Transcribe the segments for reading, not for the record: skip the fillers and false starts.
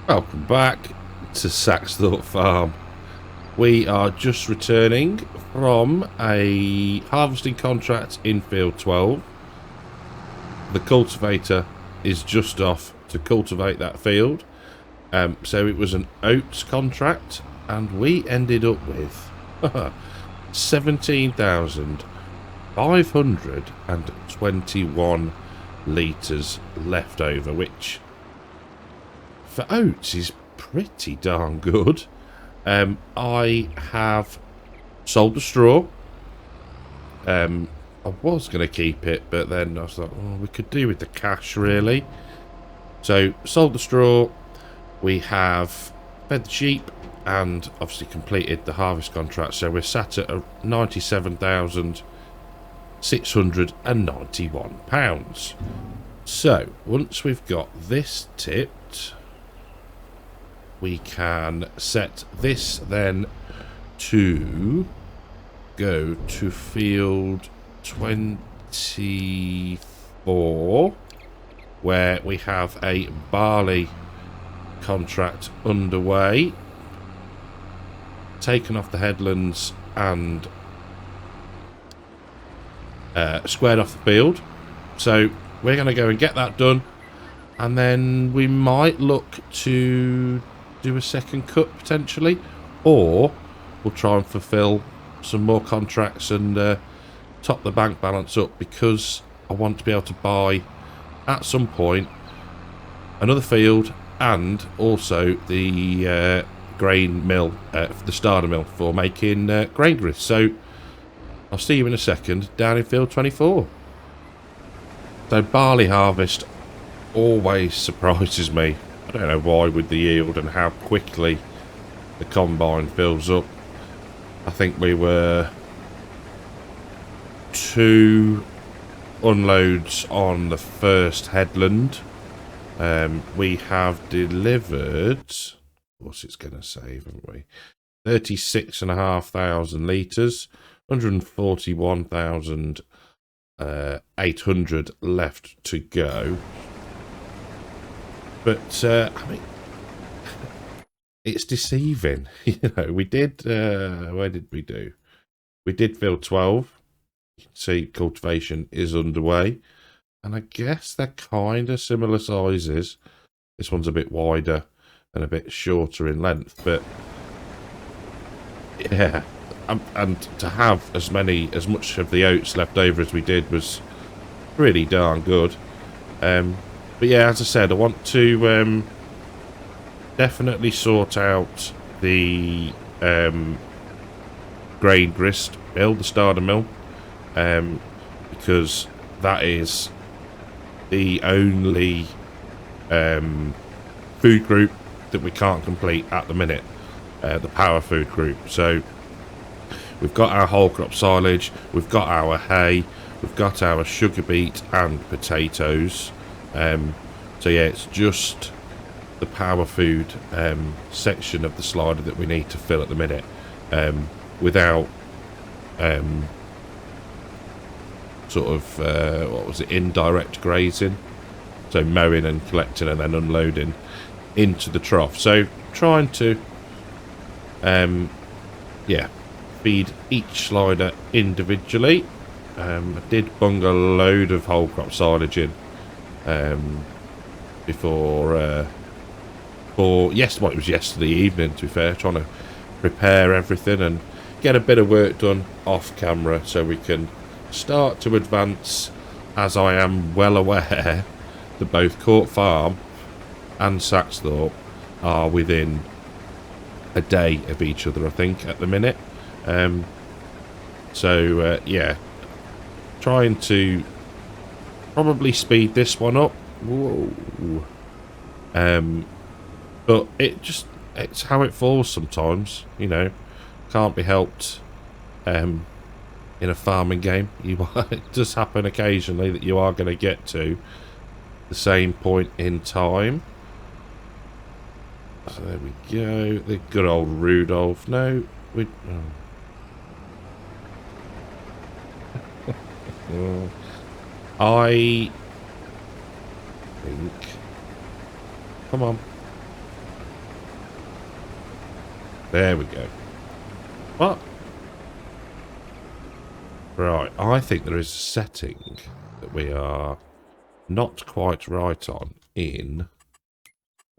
Welcome back to Saxthorpe Farm. We are just returning from a harvesting contract in field 12. The cultivator is just off to cultivate that field. So it was an oats contract, and we ended up with 17,521 litres left over, which for oats is pretty darn good. I have sold the straw. I was going to keep it, but then I was like, oh, we could do with the cash, really. So, sold the straw. We have fed the sheep and obviously completed the harvest contract. So, we're sat at £97,691. So, once we've got this tipped, we can set this then to go to field 24, where we have a barley contract underway, taken off the headlands and squared off the field. So we're going to go and get that done, and then we might look to do a second cut potentially, or we'll try and fulfill some more contracts and top the bank balance up, because I want to be able to buy at some point another field and also the grain mill, the starter mill for making grain grist. So I'll see you in a second down in field 24. So barley harvest always surprises me. I don't know why, with the yield and how quickly the combine fills up. I think we were 2 unloads on the first headland. We have delivered, what's it's going to save, haven't we? 36,500 litres, 141,800 left to go. But, I mean, it's deceiving. You know, we did, where did we do? We did field 12. You can see cultivation is underway. And I guess they're kind of similar sizes. This one's a bit wider and a bit shorter in length. But, yeah. And to have as much of the oats left over as we did was really darn good. But yeah, as I said, I want to definitely sort out the grain grist mill, the starter mill, because that is the only food group that we can't complete at the minute, the power food group. So we've got our whole crop silage, we've got our hay, we've got our sugar beet and potatoes. So yeah, it's just the power food section of the slider that we need to fill at the minute, without sort of what was it, indirect grazing, so mowing and collecting and then unloading into the trough. So trying to yeah, feed each slider individually. I did bung a load of whole crop silage in before it was yesterday evening, to be fair, trying to prepare everything and get a bit of work done off camera so we can start to advance, as I am well aware that both Court Farm and Saxthorpe are within a day of each other, I think, at the minute. Yeah, trying to probably speed this one up. Whoa. But it's how it falls sometimes, you know. Can't be helped. In a farming game, it does happen occasionally that you are going to get to the same point in time. So there we go. The good old Rudolph. No, we. Oh. I think. Come on. There we go. What? Right, I think there is a setting that we are not quite right on in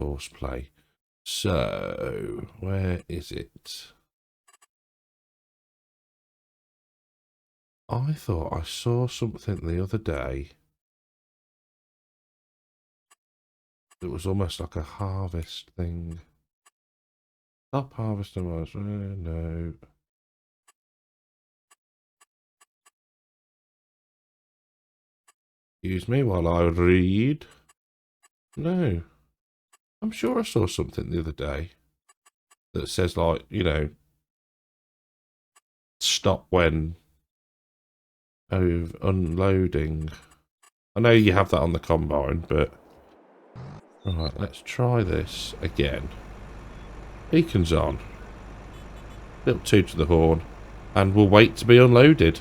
Courseplay. So, where is it? I thought I saw something the other day. It was almost like a harvest thing. Stop harvesting was no. Excuse me while I read. No. I'm sure I saw something the other day that says, like, you know, stop when unloading. I know you have that on the combine, but right, let's try this again. Beacons on. Little toot to the horn, and we'll wait to be unloaded.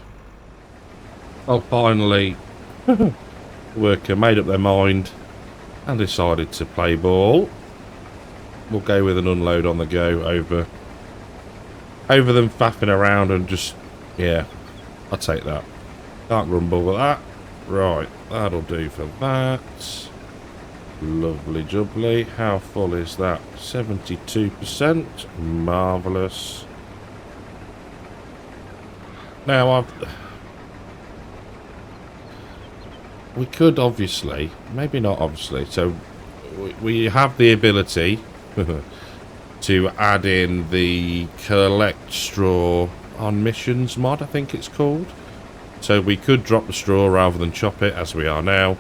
Oh, finally, the worker made up their mind and decided to play ball. We'll go with an unload on the go over them faffing around and just, yeah, I'll take that. Can't grumble with that. Right, that'll do for that. Lovely jubbly. How full is that? 72%. Marvellous. Now, we could obviously, maybe not obviously, so we have the ability to add in the collect straw on missions mod, I think it's called. So we could drop the straw rather than chop it, as we are now.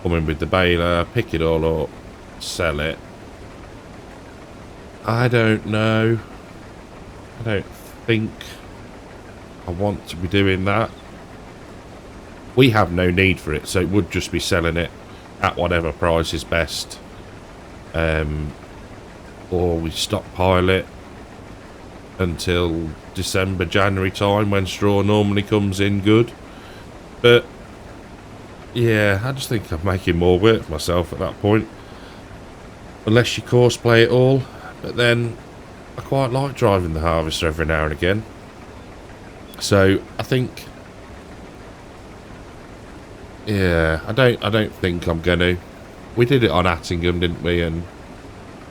Come in with the baler, pick it all up, sell it. I don't know. I don't think I want to be doing that. We have no need for it, so it would just be selling it at whatever price is best. Or we stockpile it until December, January time when straw normally comes in good. But yeah, I just think I'm making more work for myself at that point. Unless you Courseplay it all. But then I quite like driving the harvester every now and again. So I think, yeah, I don't think I'm gonna. We did it on Attingham, didn't we? And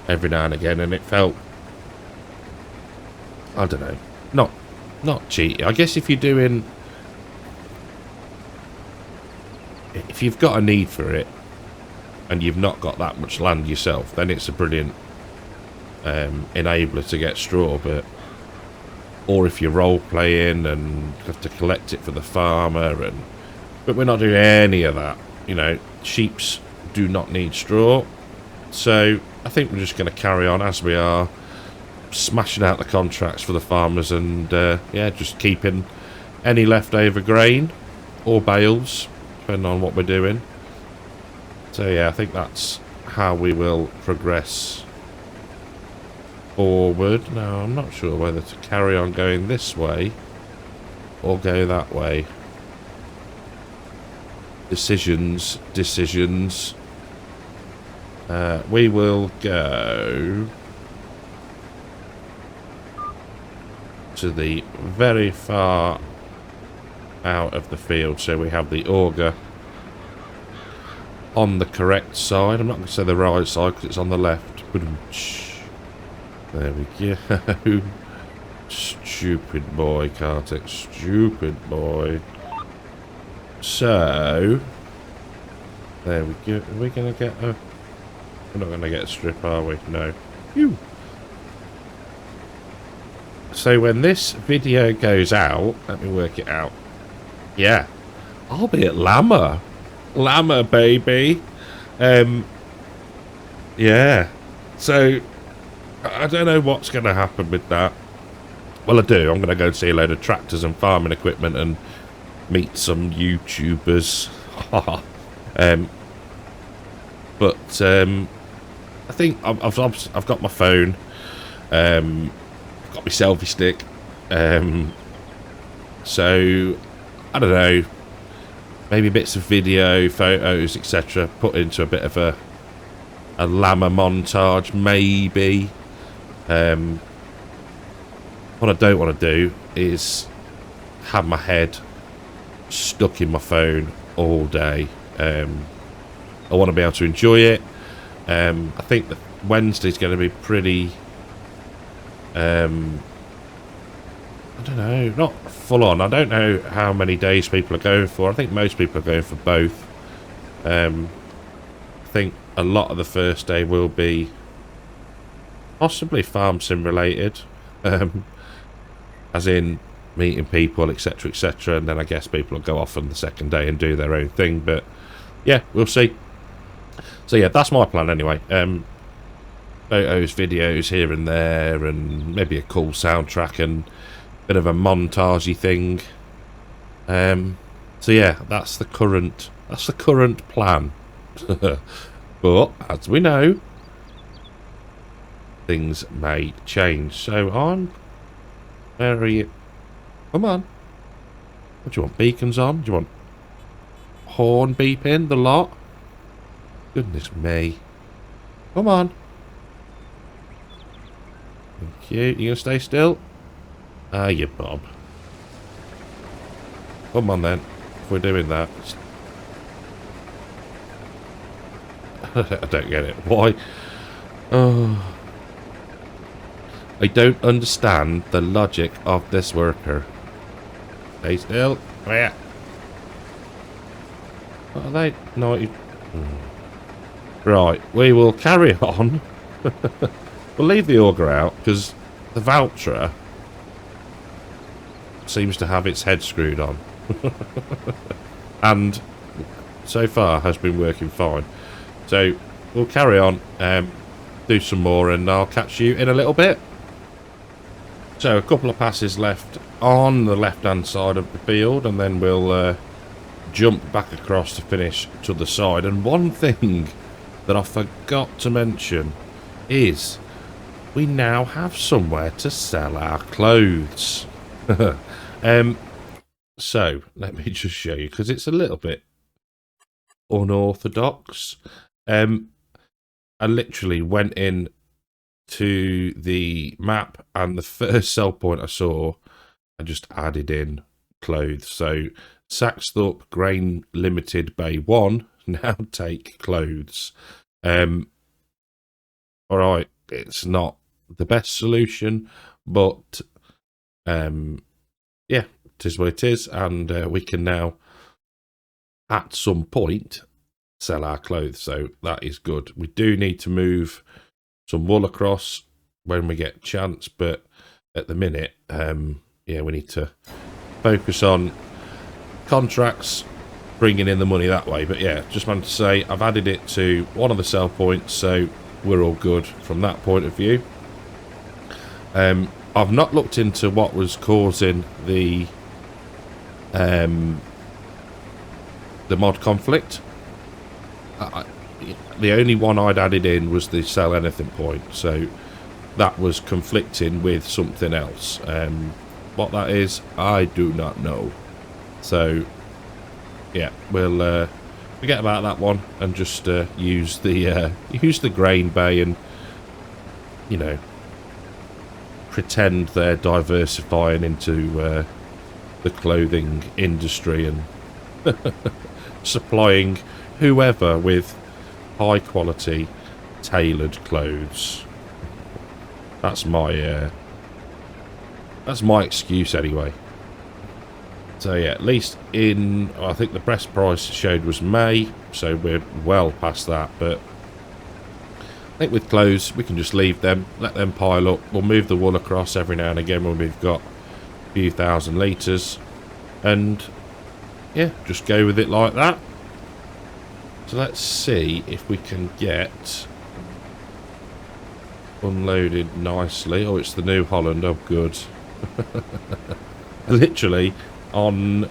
every now and again, and it felt, I don't know, not cheating. I guess if you're doing, if you've got a need for it and you've not got that much land yourself, then it's a brilliant enabler to get straw. But or if you're role playing and have to collect it for the farmer, but we're not doing any of that. You know, sheeps do not need straw, so I think we're just going to carry on as we are, smashing out the contracts for the farmers, and yeah, just keeping any leftover grain or bales, depending on what we're doing. So yeah, I think that's how we will progress forward. Now, I'm not sure whether to carry on going this way or go that way. Decisions. We will go to the very far out of the field, so we have the auger on the correct side. I'm not going to say the right side because it's on the left. There we go. Stupid boy, Cartech. Stupid boy. So, there we go. Are we going to get a... We're not going to get a strip, are we? No. Phew. So when this video goes out, let me work it out. Yeah, I'll be at Llama. Llama, baby. Yeah. So, I don't know what's going to happen with that. Well, I do. I'm going to go see a load of tractors and farming equipment and meet some YouTubers. But I think I've got my phone. I've got my selfie stick. So I don't know. Maybe bits of video, photos, etc. Put into a bit of a llama montage, maybe. What I don't want to do is have my head stuck in my phone all day. I want to be able to enjoy it. I think that Wednesday's going to be pretty... I don't know, not full on. I don't know how many days people are going for. I think most people are going for both. I think a lot of the first day will be possibly farm sim related, as in meeting people, etc, etc, and then I guess people will go off on the second day and do their own thing. But yeah, we'll see. So yeah, that's my plan anyway. Photos, videos here and there, and maybe a cool soundtrack and a bit of a montagey thing. So yeah, that's the current plan. But as we know, things may change. So I'm very... Come on. What do you want? Beacons on? Do you want horn beeping? The lot? Goodness me. Come on. Thank you. You gonna stay still? Ah, you Bob. Come on then. If we're doing that. I don't get it. Why? Oh. I don't understand the logic of this worker. Stay still. Where? What are they? No. Right. We will carry on. We'll leave the auger out because the Valtra seems to have its head screwed on. And so far has been working fine. So we'll carry on, do some more, and I'll catch you in a little bit. So a couple of passes left on the left hand side of the field, and then we'll jump back across to finish to the side. And one thing that I forgot to mention is we now have somewhere to sell our clothes. So let me just show you, because it's a little bit unorthodox. I literally went in to the map, and the first sell point I saw, I just added in clothes. So SAXTHORPE Grain Limited Bay 1 now take clothes. Alright, it's not the best solution, but yeah, it is what it is, and we can now at some point sell our clothes, so that is good. We do need to move some wool across when we get a chance, but at the minute, yeah, we need to focus on contracts, bringing in the money that way. But yeah, just wanted to say I've added it to one of the sell points, so we're all good from that point of view. I've not looked into what was causing the mod conflict. The only one I'd added in was the sell anything point, so that was conflicting with something else. What that is, I do not know. So yeah, we'll forget about that one and just use the grain bay and, you know, pretend they're diversifying into the clothing industry and supplying whoever with high quality tailored clothes. That's my excuse anyway. So yeah, at least in, I think the best price showed was May, so we're well past that. But I think with clothes we can just leave them, let them pile up. We'll move the wool across every now and again when we've got a few thousand litres, and yeah, just go with it like that. So let's see if we can get unloaded nicely. Oh, it's the New Holland. Oh, good. Literally on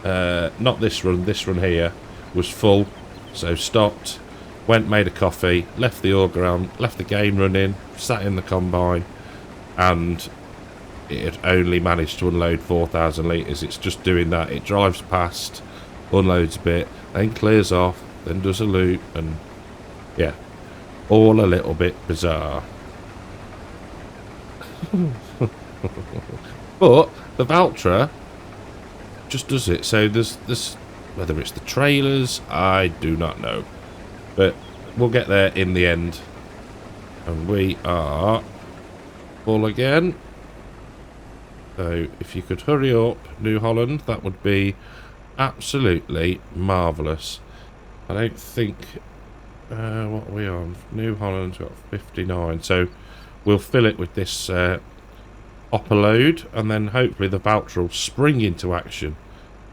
not this run here was full, so stopped, went, made a coffee, left the auger on, left the game running, sat in the combine, and it had only managed to unload 4,000 litres. It's just doing that. It drives past, unloads a bit, then clears off, then does a loop, and yeah, all a little bit bizarre. But the Valtra just does it. So there's whether it's the trailers, I do not know. But we'll get there in the end. And we are full again. So if you could hurry up, New Holland, that would be absolutely marvellous. I don't think... what are we on? New Holland's got 59. So we'll fill it with this upper load, and then hopefully the Valtra will spring into action.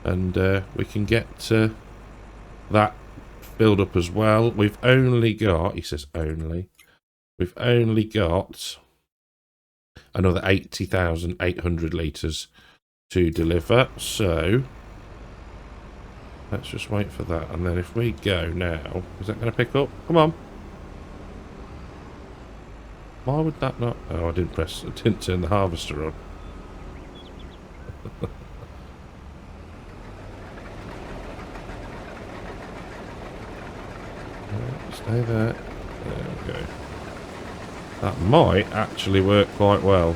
And we can get that filled up as well. We've only got... He says only... We've only got another 80,800 litres to deliver. So let's just wait for that. And then if we go now, is that going to pick up? Come on. Why would that not? Oh, I didn't turn the harvester on. Stay there. There we go. That might actually work quite well.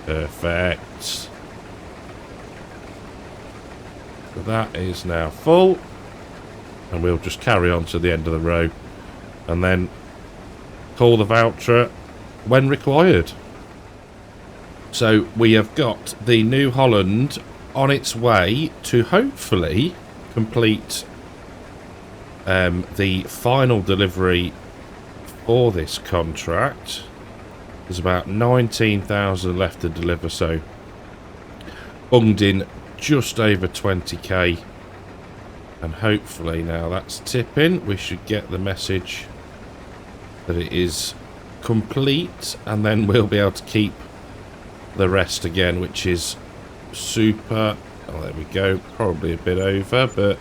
Perfect. So that is now full. And we'll just carry on to the end of the row. And then call the Valtra when required. So we have got the New Holland on its way to hopefully complete the final delivery for this contract. There's about 19,000 left to deliver, so bunged in just over 20k, and hopefully now that's tipping, we should get the message that it is complete, and then we'll be able to keep the rest again, which is super. Oh, there we go, probably a bit over, but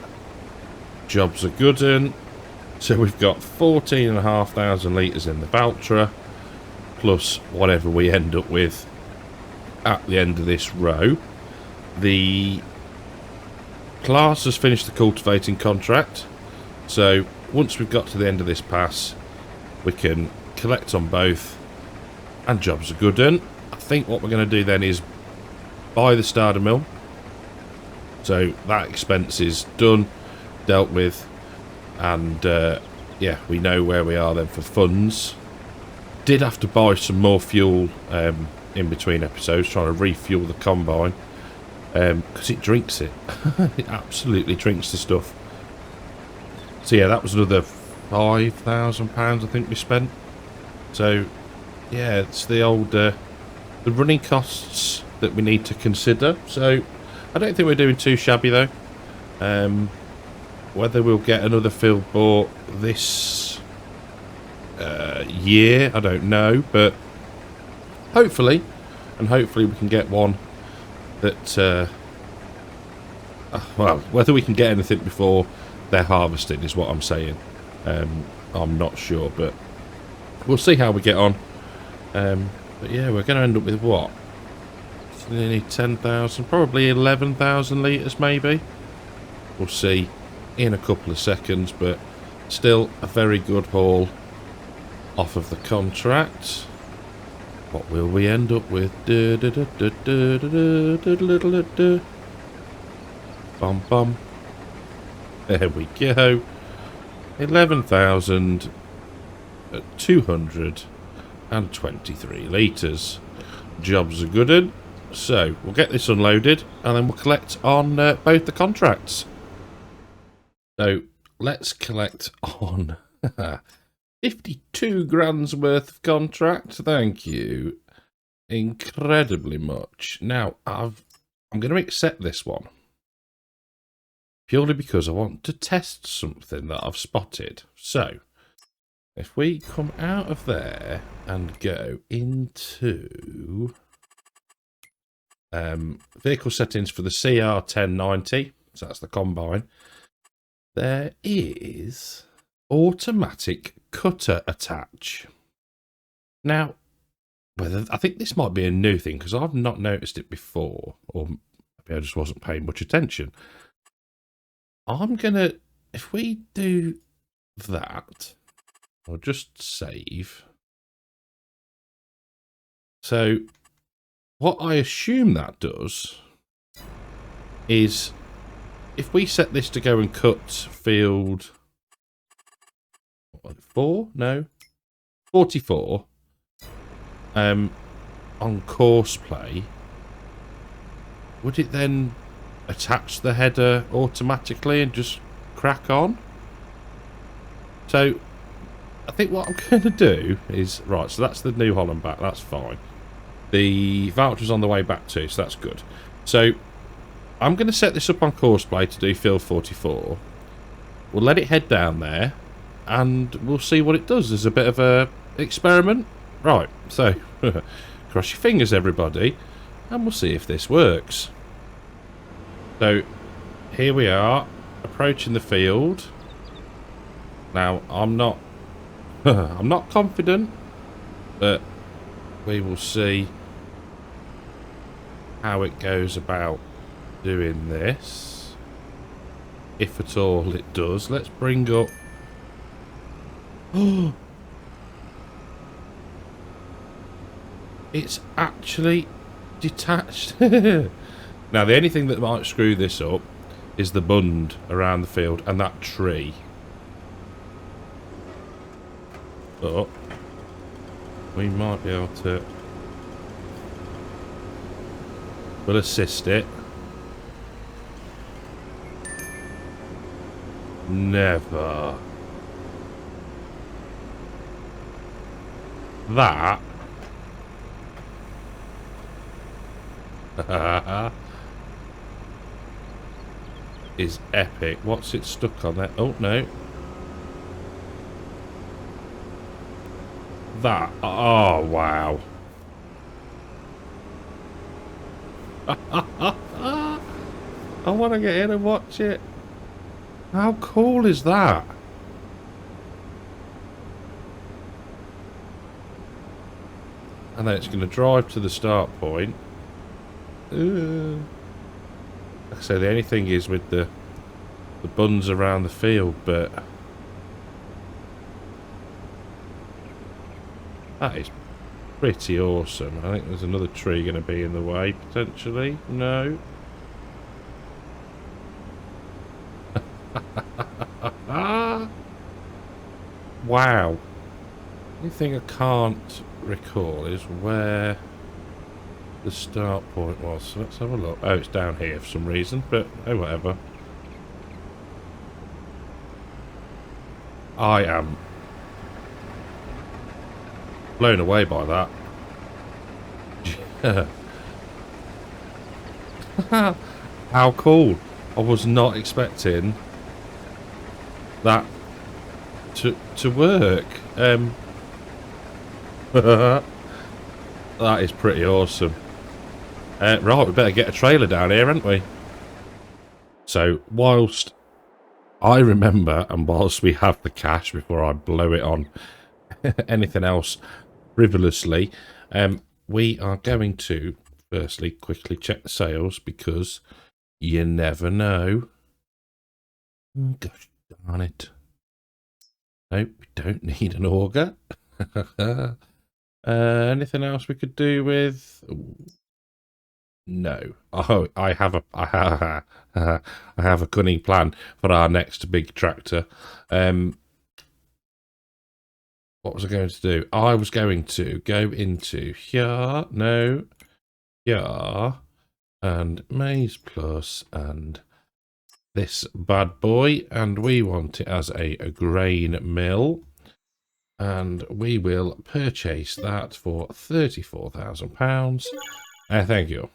jobs are good. And so we've got 14,500 litres in the Valtra, plus whatever we end up with at the end of this row. The class has finished the cultivating contract, so once we've got to the end of this pass, we can collect on both, and jobs are good. And I think what we're going to do then is buy the starter mill, so that expense is done, dealt with. And yeah, we know where we are then for funds. Did have to buy some more fuel in between episodes, trying to refuel the combine, because it drinks it. It absolutely drinks the stuff. So yeah, that was another £5,000 I think we spent. So yeah, it's the old the running costs that we need to consider. So I don't think we're doing too shabby though. Whether we'll get another field bought this year, I don't know, but hopefully, and hopefully we can get one that, well, whether we can get anything before they're harvested is what I'm saying. I'm not sure, but we'll see how we get on. But yeah, we're going to end up with what? It's nearly 10,000, probably 11,000 litres maybe. We'll see in a couple of seconds, but still a very good haul off of the contract. What will we end up with? Bum bum. There we go. 11,223 litres. Jobs are good in. So we'll get this unloaded and then we'll collect on both the contracts. So let's collect on 52 grand's worth of contract. Thank you incredibly much. Now I'm going to accept this one purely because I want to test something that I've spotted. So if we come out of there and go into vehicle settings for the CR1090, so that's the combine, there is automatic cutter attach. Now, I think this might be a new thing because I've not noticed it before, or maybe I just wasn't paying much attention. I'm gonna, if we do that, I'll just save. So what I assume that does is if we set this to go and cut field 4, no, 44 on Courseplay, would it then attach the header automatically and just crack on? So I think what I'm going to do is, right, so that's the New Holland back, that's fine. The voucher's on the way back too, so that's good. So I'm going to set this up on Courseplay to do field 44. We'll let it head down there and we'll see what it does as a bit of a experiment. Right, so cross your fingers everybody and we'll see if this works. So here we are approaching the field. Now I'm not I'm not confident, but we will see how it goes about doing this, if at all it does. Let's bring up it's actually detached. Now the only thing that might screw this up is the bund around the field and that tree, but we might be able to, we'll assist it. Never. That is epic. What's it stuck on there? Oh no. That, oh wow. I want to get in and watch it. How cool is that? And then it's going to drive to the start point. Like I say, the only thing is with the buns around the field, but that is pretty awesome. I think there's another tree going to be in the way, potentially. No. Wow. The only thing I can't recall is where the start point was. So let's have a look. Oh, it's down here for some reason, but oh, whatever. I am blown away by that. How cool. I was not expecting that to work. That is pretty awesome. Right, we better get a trailer down here, haven't we? So, whilst I remember, and whilst we have the cash before I blow it on anything else frivolously, we are going to firstly quickly check the sales, because you never know. Oh, gosh darn it. Nope, we don't need an auger. Anything else we could do with? No. Oh, I have a cunning plan for our next big tractor. What was I going to do? I was going to go into here, no, here, and Maize Plus, and this bad boy, and we want it as a grain mill. And we will purchase that for £34,000. Thank you.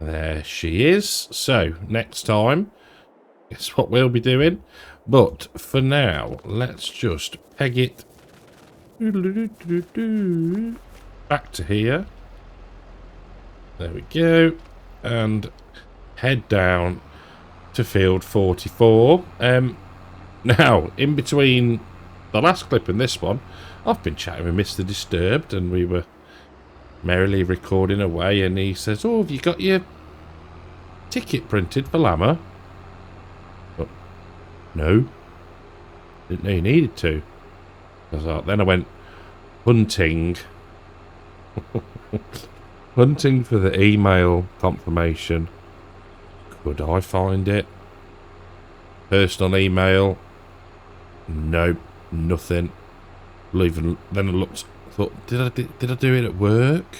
There she is. So, next time, guess what we'll be doing? But for now, let's just peg it back to here. There we go. And head down to field 44. Now, in between the last clip and this one, I've been chatting with Mr. Disturbed, and we were merrily recording away, and he says, oh, have you got your ticket printed for Llama? But, no. Didn't know you needed to. Then I went, hunting. Hunting for the email confirmation. Could I find it? Personal email. Nope, nothing. Then I looked, thought, did I do it at work?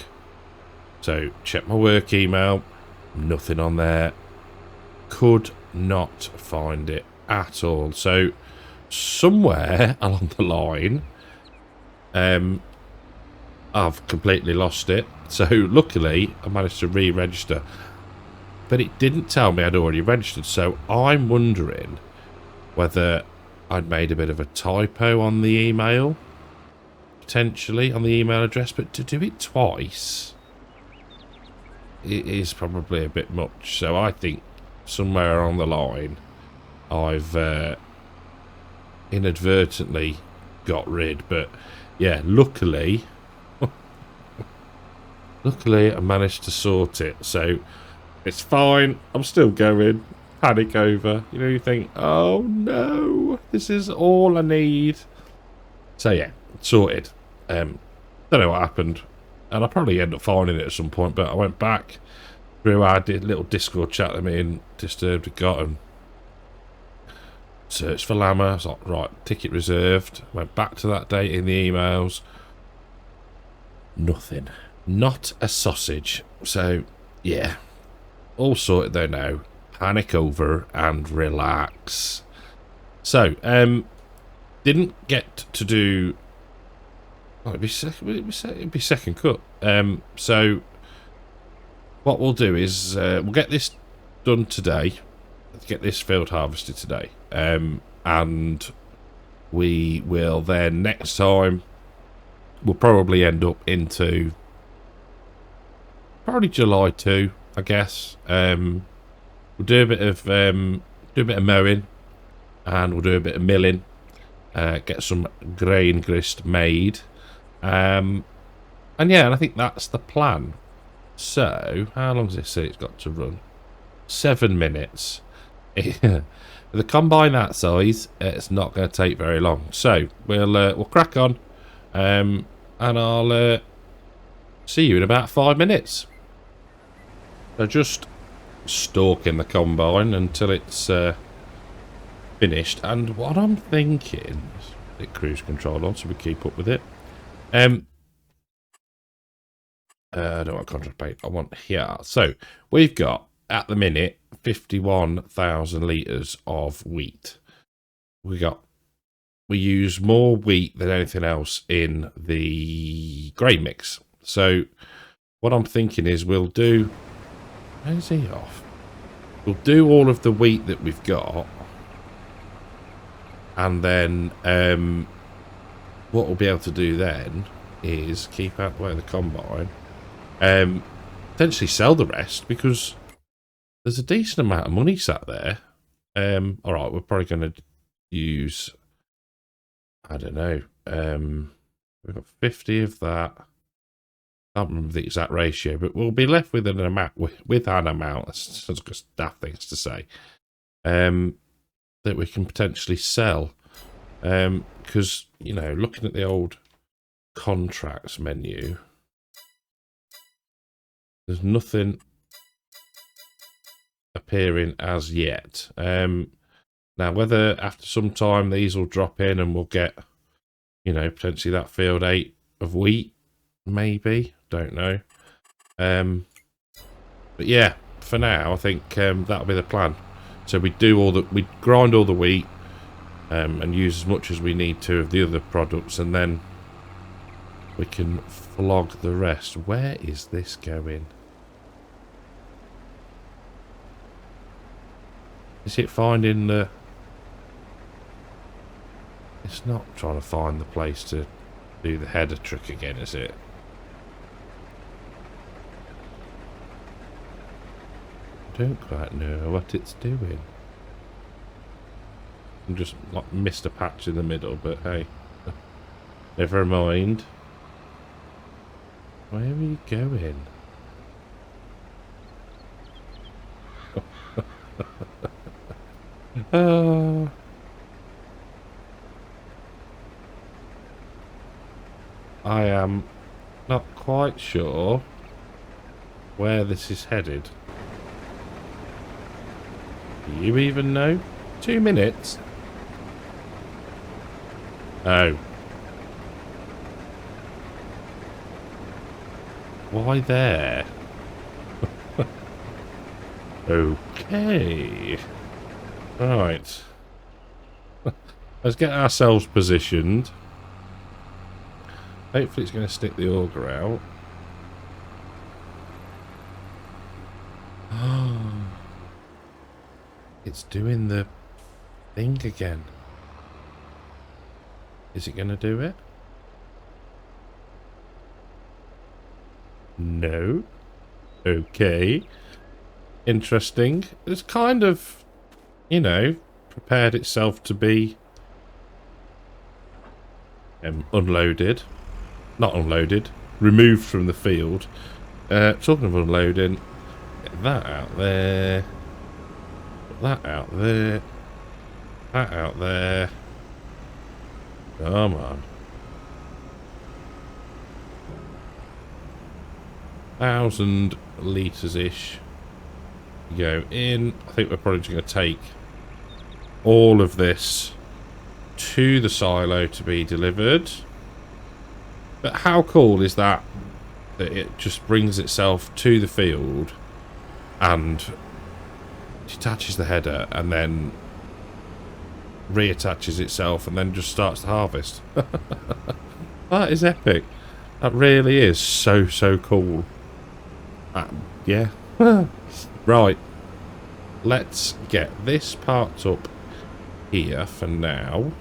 So check my work email. Nothing on there. Could not find it at all. So somewhere along the line, I've completely lost it. So luckily I managed to re-register, but it didn't tell me I'd already registered. So I'm wondering whether I'd made a bit of a typo on the email, potentially on the email address, but to do it twice, it is probably a bit much. So I think somewhere along the line I've inadvertently got rid. But yeah, luckily I managed to sort it, so it's fine. I'm still going. Panic over, you know, you think, oh no, this is all I need. So yeah, sorted. Don't know what happened, and I'll probably end up finding it at some point, but I went back through our little Discord chat that me and Disturbed had got and searched for Llama. I was like, right, ticket reserved. Went back to that date in the emails. Nothing. Not a sausage. So yeah, all sorted though now. Panic over and relax. So didn't get to do, oh, it'd be second cut. So what we'll do is we'll get this done today. Get this field harvested today, and we will then next time we'll probably end up into probably July 2, I guess. We'll do a bit of mowing, and we'll do a bit of milling, get some grain grist made, and yeah, and I think that's the plan. So how long does it say it's got to run? 7 minutes. With a combine that size, it's not going to take very long. So we'll crack on, and I'll see you in about 5 minutes. So just stalking the combine until it's finished. And what I'm thinking, hit cruise control on so we keep up with it. I don't want contract paint. I want here. So we've got at the minute 51,000 litres of wheat. We use more wheat than anything else in the grain mix. So what I'm thinking is we'll do, where's he off? We'll do all of the wheat that we've got, and then what we'll be able to do then is keep out the way of the combine, potentially sell the rest, because there's a decent amount of money sat there. All right, we're probably going to use, I don't know, we've got 50 of that. I can't remember the exact ratio, but we'll be left with an amount, that's just a daft things to say, that we can potentially sell. Because, you know, looking at the old contracts menu, there's nothing appearing as yet. Now, whether after some time these will drop in and we'll get, you know, potentially that field 8 of wheat, maybe, don't know. But yeah, for now, I think that'll be the plan. So we grind all the wheat, and use as much as we need to of the other products, and then we can flog the rest. Where is this going? Is it finding the... It's not trying to find the place to do the header trick again, is it? I don't quite know what it's doing. I just like missed a patch in the middle, but hey, never mind. Where are you going? I am not quite sure where this is headed. Do you even know? 2 minutes? Oh. Why there? Okay. Right. Let's get ourselves positioned. Hopefully it's going to stick the auger out. It's doing the thing again. Is it going to do it? No. Okay. Interesting. It's kind of, you know, prepared itself to be unloaded. Not unloaded. Removed from the field. Talking of unloading, get that out there. Put that out there. That out there. Come on. 1,000 litres-ish. Go in. I think we're probably just going to take all of this to the silo to be delivered. But how cool is that it just brings itself to the field and detaches the header and then reattaches itself and then just starts the harvest. That is epic. That really is so cool. Yeah. Right. Let's get this parked up here for now.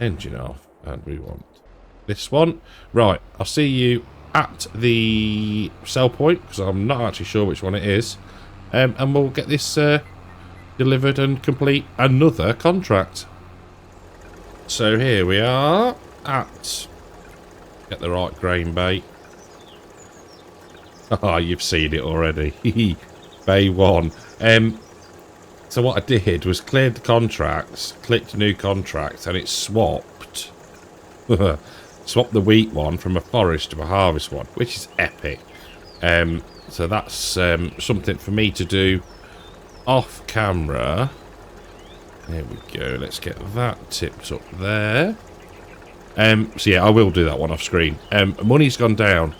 Engine off. And we want this one. Right. I'll see you at the sell point, because I'm not actually sure which one it is. And we'll get this delivered and complete another contract. So here we are at... Get the right grain bay. Ah, you've seen it already. Bay 1. So what I did was cleared the contracts, clicked new contract, and it swapped. Swapped the wheat one from a forest to a harvest one, which is epic. So that's something for me to do off camera. There we go. Let's get that tipped up there. So yeah, I will do that one off screen. Money's gone down.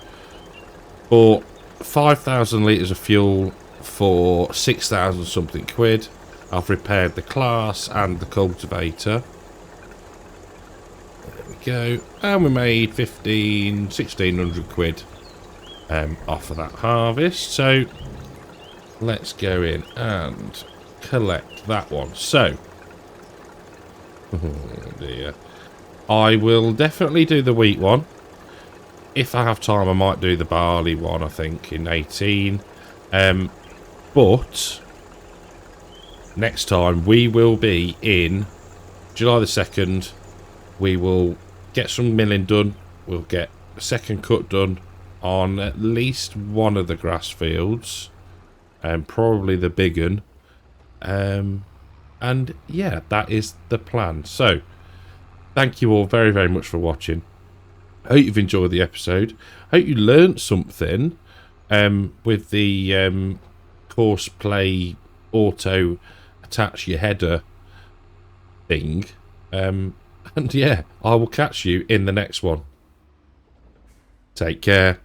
Bought 5,000 litres of fuel for 6,000 something quid. I've repaired the class and the cultivator. There we go. And we made 1,600 quid off of that harvest. So let's go in and collect that one. So, oh dear. I will definitely do the wheat one. If I have time, I might do the barley one, I think, in 18. But next time we will be in July the 2nd. We will get some milling done. We'll get a second cut done on at least one of the grass fields. And probably the big one. And yeah, that is the plan. So, thank you all very much for watching. I hope you've enjoyed the episode. I hope you learnt something with the Courseplay auto attach your header thing. And yeah, I will catch you in the next one. Take care.